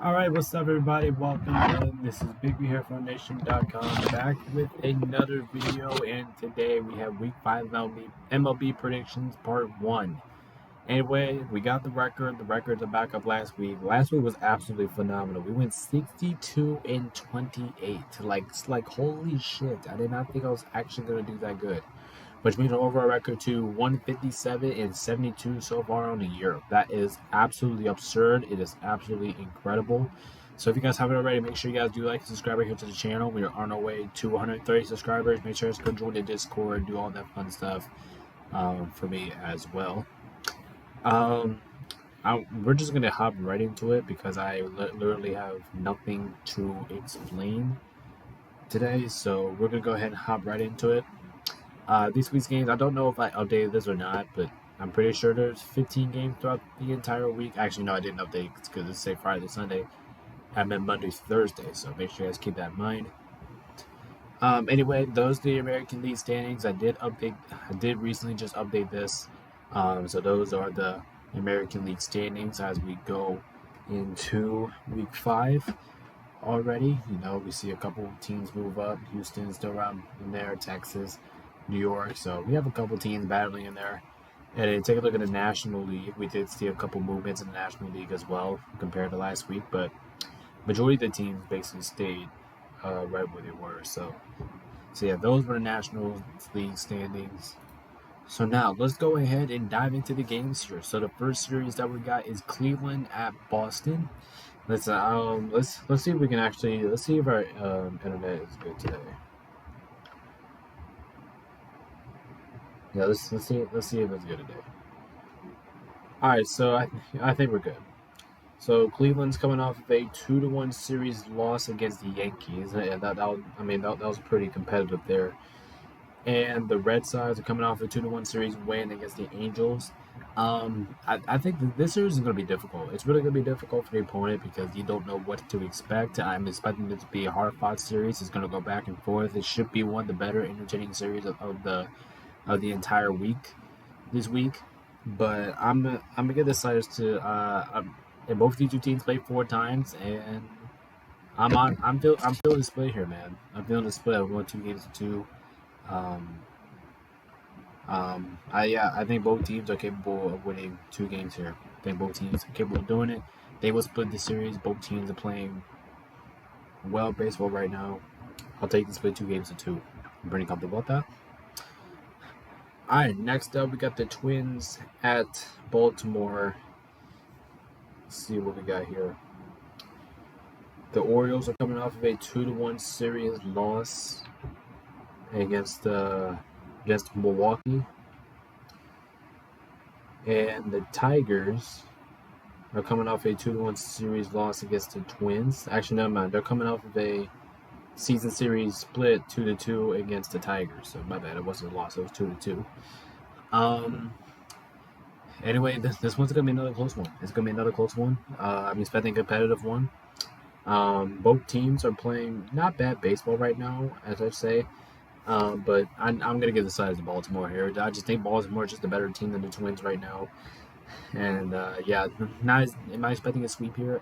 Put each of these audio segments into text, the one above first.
Alright, what's up everybody? Welcome in. This is BigBeHairFoundation.com back with another video, and today we have week 5 MLB predictions part 1. Anyway, we got the record. The record's a backup last week. Last week was absolutely phenomenal. We went 62-28. Like holy shit. I did not think I was actually gonna do that good. Which means an overall record to 157-72 so far on the year. That is absolutely absurd. It is absolutely incredible. So if you guys haven't already, make sure you guys do like and subscribe right here to the channel. We are on our way to 130 subscribers. Make sure you guys go join the Discord, do all that fun stuff for me as well. We're just gonna hop right into it because I literally have nothing to explain today. So we're gonna go ahead and hop right into it. These week's games, I don't know if I updated this or not, but I'm pretty sure there's 15 games throughout the entire week. Actually, no, I didn't update because it's say Friday to Sunday. I meant Monday to Thursday, so make sure you guys keep that in mind. Anyway, those are the American League standings. I did recently just update this. So those are the American League standings as we go into week 5 already. You know, we see a couple teams move up. Houston's still around in there, Texas, New York. So we have a couple teams battling in there. And then take a look at the National League. We did see a couple movements in the National League as well compared to last week, but majority of the teams basically stayed right where they were. So yeah, those were the National League standings. So now let's go ahead and dive into the games here. So the first series that we got is Cleveland at Boston. Let's see if we can actually see if our internet is good today. Yeah, let's see if it's good today. All right, so I think we're good. So Cleveland's coming off of a 2-1 series loss against the Yankees. That was pretty competitive there. And the Red Sox are coming off a 2-1 series win against the Angels. I think this series is going to be difficult. It's really going to be difficult for the opponent because you don't know what to expect. I'm expecting it to be a hard-fought series. It's going to go back and forth. It should be one of the better entertaining series of the entire week this week. But I'm gonna get decided to and both these two teams played 4 times, and I'm feeling the split here, man. I'm feeling the split. I'm going 2 games to 2. I think both teams are capable of winning 2 games here. I think both teams are capable of doing it. They will split the series. Both teams are playing well baseball right now. I'll take the split 2 games to 2. I'm pretty comfortable with that. Alright, next up we got the Twins at Baltimore. Let's see what we got here. The Orioles are coming off of a 2-1 series loss against Milwaukee. And the Tigers are coming off a 2-1 series loss against the Twins. Actually, never mind. They're coming off of a season series split 2-2 against the Tigers. So my bad, it wasn't a loss. It was 2-2. Anyway, this one's gonna be another close one. It's gonna be another close one. I'm expecting a competitive one. Both teams are playing not bad baseball right now, as I say. But I'm gonna give the side to Baltimore here. I just think Baltimore is just a better team than the Twins right now. And am I expecting a sweep here?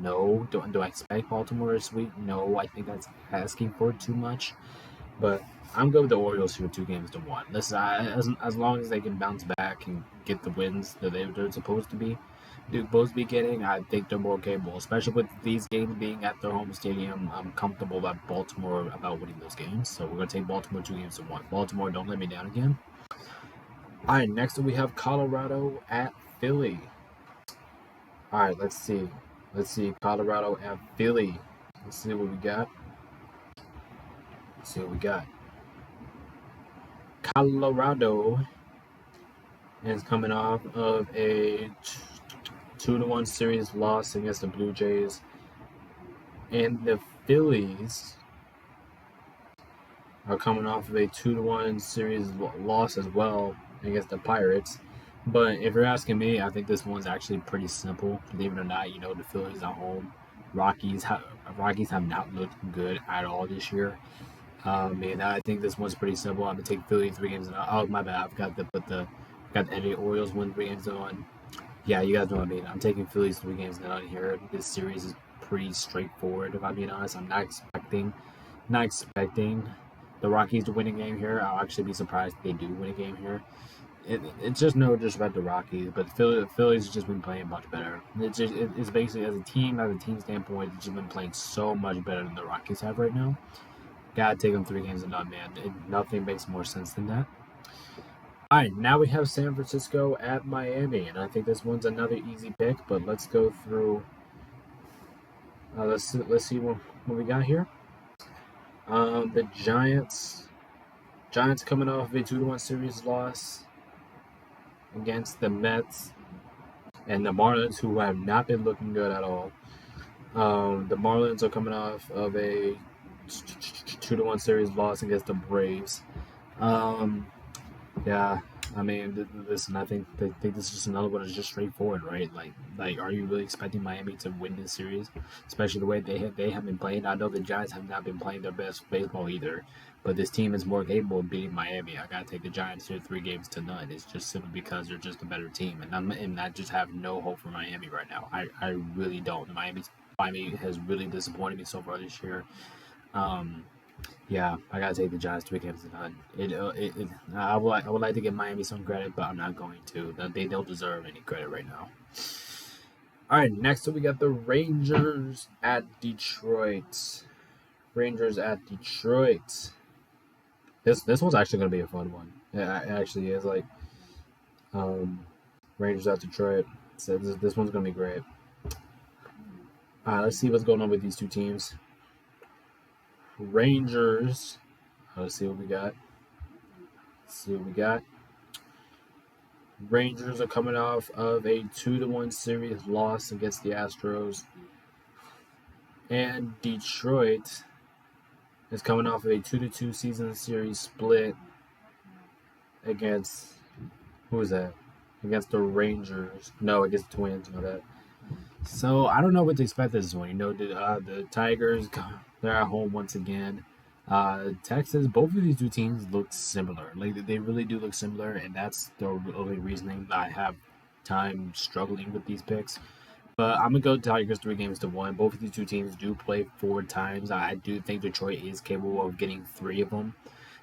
No. Do I expect Baltimore to sweep? No. I think that's asking for too much. But I'm good with the Orioles here, 2 games to 1. Listen, as long as they can bounce back and get the wins that they're supposed to be getting, I think they're more capable. Especially with these games being at their home stadium, I'm comfortable about Baltimore about winning those games. So we're gonna take Baltimore 2 games to 1. Baltimore, don't let me down again. All right, next up we have Colorado at Philly. All right, let's see Colorado at Philly. Let's see what we got. Colorado is coming off of a 2-1 series loss against the Blue Jays, and the Phillies are coming off of a 2-1 series loss as well against the Pirates. But if you're asking me, I think this one's actually pretty simple. Believe it or not, you know, the Phillies at home. Rockies have not looked good at all this year. And I think this one's pretty simple. I'm gonna take Philly 3 games. Oh my bad, I forgot to put the Orioles win 3 games to 1. Yeah, you guys know what I mean. I'm taking Phillies 3 games to none here. This series is pretty straightforward, if I'm being honest. I'm not expecting the Rockies to win a game here. I'll actually be surprised if they do win a game here. It's just no disrespect to Rockies, but the Phillies have just been playing much better. It's basically as a team standpoint, it's just been playing so much better than the Rockies have right now. Gotta take them 3 games to none, man. Nothing makes more sense than that. All right, now we have San Francisco at Miami, and I think this one's another easy pick. But let's go through. Let's see what we got here. The Giants coming off a 2-1 series loss against the Mets and the Marlins, who have not been looking good at all. The Marlins are coming off of a 2-1 series loss against the Braves. Yeah, I mean, listen, I think this is just another one that's just straightforward, right? Like, are you really expecting Miami to win this series, especially the way they have been playing? I know the Giants have not been playing their best baseball either, but this team is more capable of beating Miami. I gotta take the Giants here 3 games to none. It's just simply because they're just a better team, and I just have no hope for Miami right now. I really don't. Miami has really disappointed me so far this year. Yeah, I gotta take the Giants 3 games to none. I would like to give Miami some credit, but I'm not going to. They don't deserve any credit right now. All right, next up we got the Rangers at Detroit. Rangers at Detroit. This one's actually gonna be a fun one. Yeah, it actually is. Um, Rangers at Detroit. So this one's gonna be great. Let's see what's going on with these two teams. Rangers. Let's see what we got. Rangers are coming off of a 2-1 series loss against the Astros. And Detroit is coming off of a 2-2 season series split against who is that? Against the Rangers. No, against the Twins, my bad. So I don't know what to expect this one. The Tigers, they're at home once again. Texas, both of these two teams look similar. Like they really do look similar, and that's the only reasoning I have time struggling with these picks. But I'm gonna go Tigers 3 games to 1. Both of these two teams do play 4 times. I do think Detroit is capable of getting 3 of them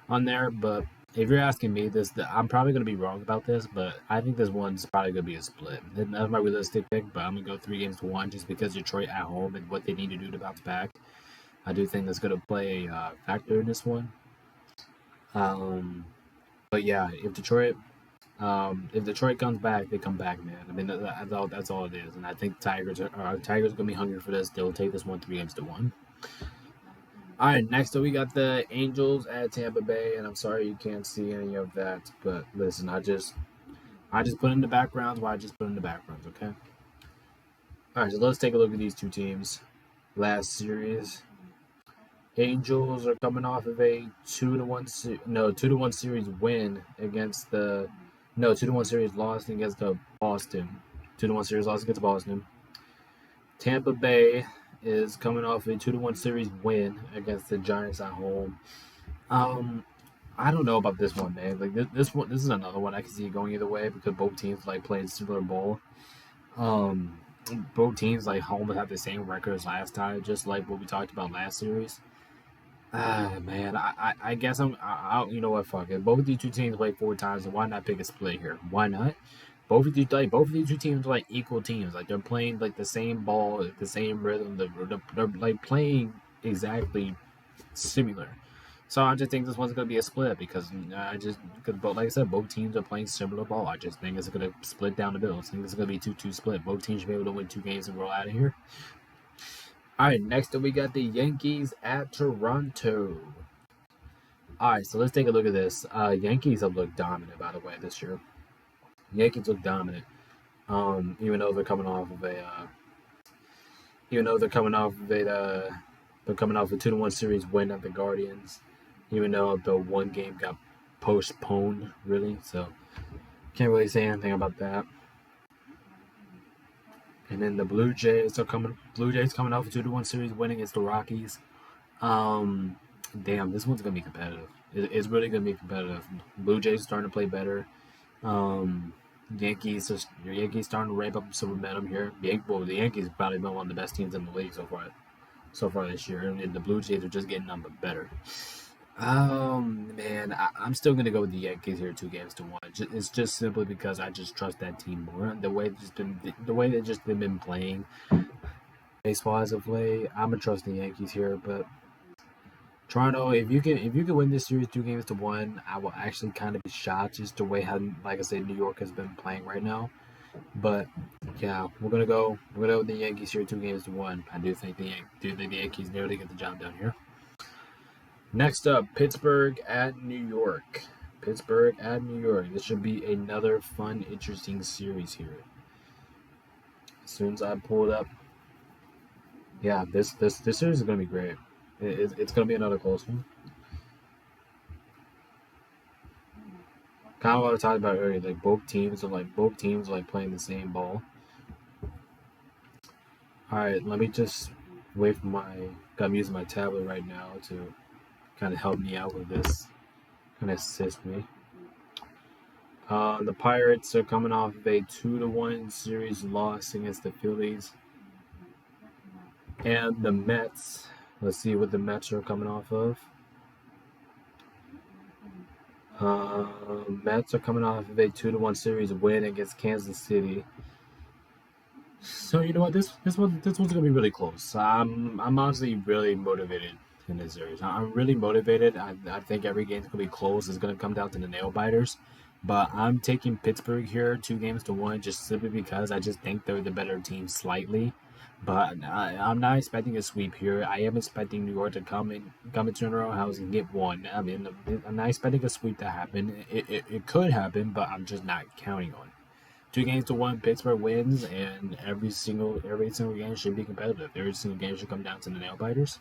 on there, but if you're asking me I'm probably going to be wrong about this, but I think this one's probably going to be a split. That's my realistic pick, but I'm going to go 3 games to 1 just because Detroit at home and what they need to do to bounce back. I do think that's going to play a factor in this one. But yeah, if Detroit comes back, they come back, man. I mean, that's all it is. And I think Tigers are going to be hungry for this. They'll take this one 3 games to 1. All right, next up we got the Angels at Tampa Bay, and I'm sorry you can't see any of that, but listen, I just put in the backgrounds why I just put in the backgrounds, okay? All right, so let's take a look at these two teams. Last series, Angels are coming off of a 2-1 series win against the 2-1 series loss against the Boston. 2-1 series loss against Boston. Tampa Bay is coming off a 2-1 series win against the Giants at home. I don't know about this one, man. Like this is another one I can see going either way because both teams like playing similar ball. Both teams like almost have the same records last time, just like what we talked about last series. Man, I guess you know what, fuck it. Both of these two teams played 4 times, and why not pick a split here? Why not? Both of these two teams are like equal teams. Like they're playing like the same ball, the same rhythm. They're like playing exactly similar. So I just think this one's gonna be a split because like I said, both teams are playing similar ball. I just think it's gonna split down the middle. I think it's gonna be 2-2 split. Both teams should be able to win 2 games and roll out of here. All right, next up we got the Yankees at Toronto. All right, so let's take a look at this. Yankees have looked dominant, by the way, this year. Yankees look dominant. Even though they're coming off of a 2-1 series win at the Guardians. Even though the one game got postponed, really, so can't really say anything about that. And then the Blue Jays coming off a 2-1 series win against the Rockies. Damn, this one's gonna be competitive. It's really gonna be competitive. Blue Jays starting to play better. Your Yankees starting to ramp up some momentum here. The Yankees probably been one of the best teams in the league so far this year, and the Blue Jays are just getting on better. Man, I'm still gonna go with the Yankees here, 2 games to 1. It's just simply because I just trust that team more. The way they've just been playing baseball as of late. I'm gonna trust the Yankees here, but Toronto, if you can win this series 2 games to 1, I will actually kind of be shocked just the way how, like I said, New York has been playing right now. But yeah, we're gonna go with the Yankees here, 2 games to 1. I do think the Yankees nearly get the job done here. Next up, Pittsburgh at New York. Pittsburgh at New York. This should be another fun, interesting series here. As soon as I pull it up, yeah, this series is gonna be great. It's gonna be another close one. Kind of what I talked about earlier. Like both teams are like playing the same ball. All right, let me just wait for my. I'm using my tablet right now to kind of help me out with this, kind of assist me. The Pirates are coming off of a 2-1 series loss against the Phillies, and the Mets. Let's see what the Mets are coming off of. Mets are coming off of a 2-1 series win against Kansas City. So you know what, this one's gonna be really close. I'm honestly really motivated in this series. I'm really motivated. I think every game's gonna be close. It's gonna come down to the nail biters. But I'm taking Pittsburgh here, 2 games to 1, just simply because I just think they're the better team slightly. But I'm not expecting a sweep here. I am expecting New York to come into a row house and get one. I mean, I'm not expecting a sweep to happen. It could happen, but I'm just not counting on it. 2 games to 1, Pittsburgh wins, and every single game should be competitive. Every single game should come down to the nail biters.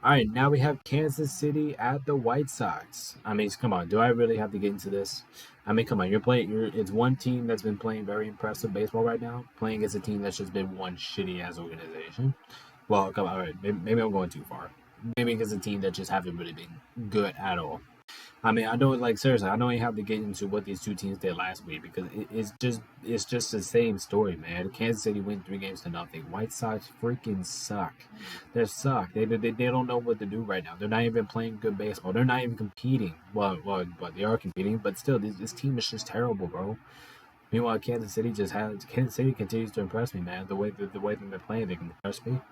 All right, now we have Kansas City at the White Sox. I mean, come on, do I really have to get into this? I mean, come on, it's one team that's been playing very impressive baseball right now, playing against a team that's just been one shitty ass organization. Well, come on, all right, maybe I'm going too far. Maybe against a team that just haven't really been good at all. I mean, I don't like seriously. I don't even have to get into what these two teams did last week because it's just the same story, man. Kansas City win 3 games to 0. White Sox freaking suck. They suck. They don't know what to do right now. They're not even playing good baseball. They're not even competing. But they are competing. But still, this team is just terrible, bro. Meanwhile, Kansas City continues to impress me, man. The way that they're playing, they can impress me.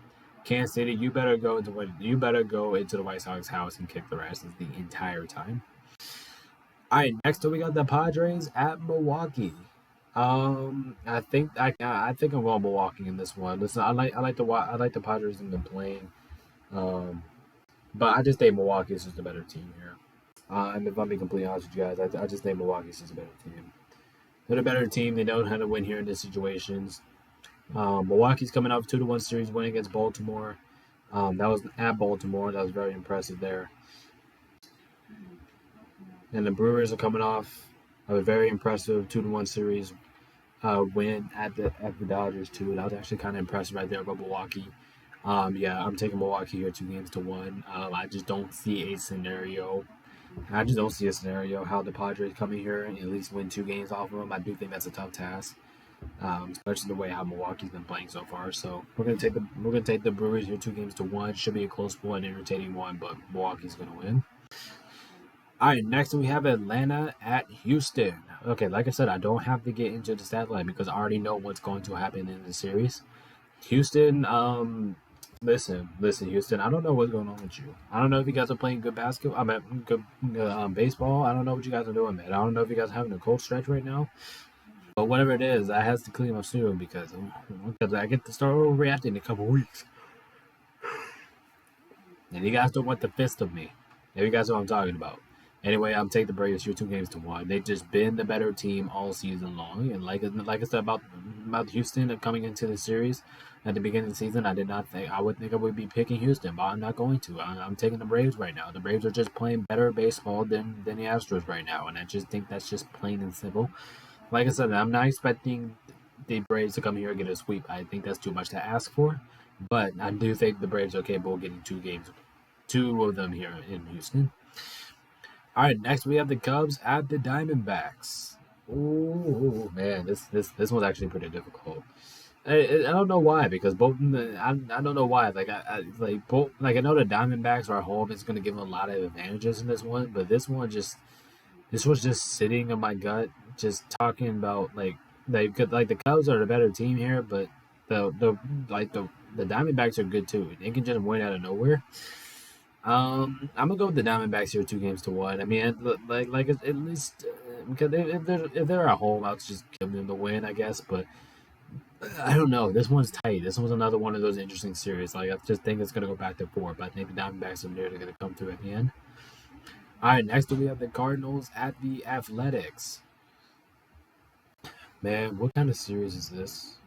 Kansas City, you better go into the White Sox house and kick their asses the entire time. All right, next up we got the Padres at Milwaukee. I think I'm going Milwaukee in this one. Listen, I like the Padres have been playing, um, but I just think Milwaukee is just a better team here. And if I'm being completely honest with you guys, I just think Milwaukee is just a better team. They're a better team. They know how to win here in these situations. Milwaukee's coming off 2-1 series win against Baltimore. That was at Baltimore. That was very impressive there. And the Brewers are coming off of a very impressive 2-1 series win at the Dodgers too. That was actually kind of impressive right there by Milwaukee. Yeah, I'm taking Milwaukee here, 2 games to 1. I just don't see a scenario. I just don't see a scenario how the Padres come in here and at least win 2 games off of them. I do think that's a tough task, especially the way how Milwaukee's been playing so far. So we're gonna take the Brewers here, 2 games to 1. Should be a close one, entertaining one, but Milwaukee's gonna win. All right, next we have Atlanta at Houston. Okay, like I said, I don't have to get into the stat line because I already know what's going to happen in the series. Houston, listen, Houston. I don't know what's going on with you. I don't know if you guys are playing good basketball. I mean, good baseball. I don't know what you guys are doing, man. I don't know if you guys are having a cold stretch right now. But whatever it is, I has to clean up soon because I get to start overreacting in a couple weeks. And you guys don't want the fist of me. If you guys know what I'm talking about. Anyway, I'm taking the Braves here, 2 games to 1. They've just been the better team all season long, and like I said about Houston coming into the series at the beginning of the season, I would think I would be picking Houston, but I'm not going to. I'm taking the Braves right now. The Braves are just playing better baseball than the Astros right now, and I just think that's just plain and simple. Like I said, I'm not expecting the Braves to come here and get a sweep. I think that's too much to ask for, but I do think the Braves are capable of getting 2 games, 2 of them here in Houston. All right, next we have the Cubs at the Diamondbacks. Ooh, man, this one's actually pretty difficult. I don't know why because both I don't know why I like both like I know the Diamondbacks are home is going to give them a lot of advantages in this one, but this was just sitting in my gut, just talking about like like the Cubs are the better team here, but the like the Diamondbacks are good too. They can just win out of nowhere. I'm gonna go with the Diamondbacks here, 2 games to 1. I mean, at least because if they're at home, I'll just give them the win, I guess. But I don't know. This one's tight. This one's another one of those interesting series. Like I just think it's gonna go back to 4, but I think the Diamondbacks are nearly gonna come through at the end. All right, next we have the Cardinals at the Athletics. Man, what kind of series is this?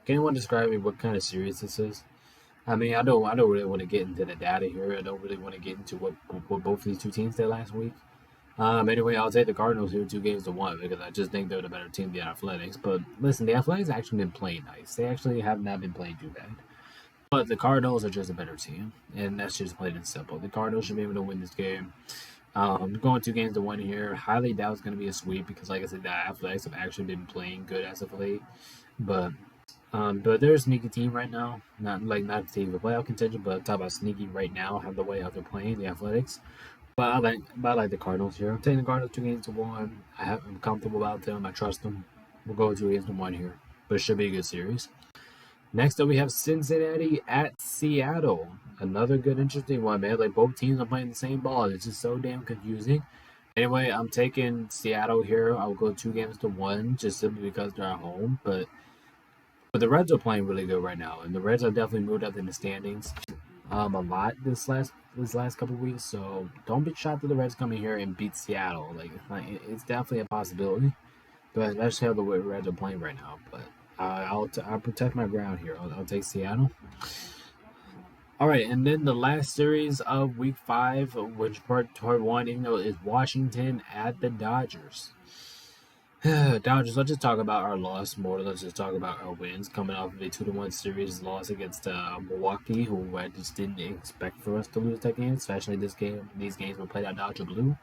Can anyone describe me what kind of series this is? I mean, I don't really want to get into the data here. I don't really want to get into what both of these two teams did last week. Anyway, I'll take the Cardinals here 2 games to 1 because I just think they're the better team than the Athletics. But listen, the Athletics actually been playing nice. They actually have not been playing too bad. But the Cardinals are just a better team, and that's just plain and simple. The Cardinals should be able to win this game. Going 2 games to 1 here. Highly doubt it's going to be a sweep because, like I said, the Athletics have actually been playing good as of late. But but they're a sneaky team right now. Not a team of playoff contention, but talk about sneaky right now. Have the way how they're playing the Athletics. But I like the Cardinals here. I'm taking the Cardinals 2 games to 1. I'm comfortable about them. I trust them. We'll go 2 games to 1 here, but it should be a good series. Next up, we have Cincinnati at Seattle. Another good, interesting one, man. Like both teams are playing the same ball. It's just so damn confusing. Anyway, I'm taking Seattle here. I'll go 2 games to 1 just simply because they're at home. But the Reds are playing really good right now, and the Reds have definitely moved up in the standings a lot this last couple of weeks. So don't be shocked that the Reds come in here and beat Seattle. It's definitely a possibility. But that's how the Reds are playing right now. But I'll protect my ground here. I'll take Seattle. All right, and then the last series of Week 5, which part one, is Washington at the Dodgers. Dodgers. Let's just talk about our loss more. Let's just talk about our wins coming off of a 2-1 series loss against Milwaukee, who I just didn't expect for us to lose that game, especially this game. These games were played at Dodger Blue.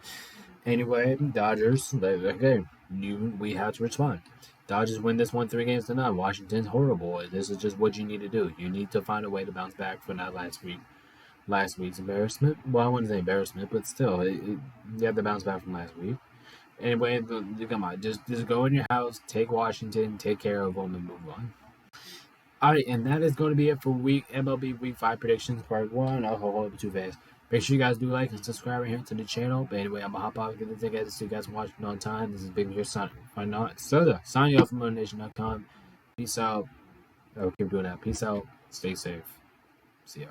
Anyway, Dodgers. Okay, knew we had to respond. Dodgers win this one 3 games to 0. Washington's horrible. This is just what you need to do. You need to find a way to bounce back from that last week's embarrassment. Well, I wouldn't say embarrassment, but still, you have to bounce back from last week. Anyway, come on, just go in your house, take Washington, take care of them, and move on. All right, and that is going to be it for MLB Week 5 predictions part 1. I'll hold it too fast. Make sure you guys do like and subscribe right here to the channel. But anyway, I'm going to hop off and get the tickets so you guys can watch it on time. This is Big here signing off from MotorNation.com. Peace out. I'll keep doing that. Peace out. Stay safe. See ya.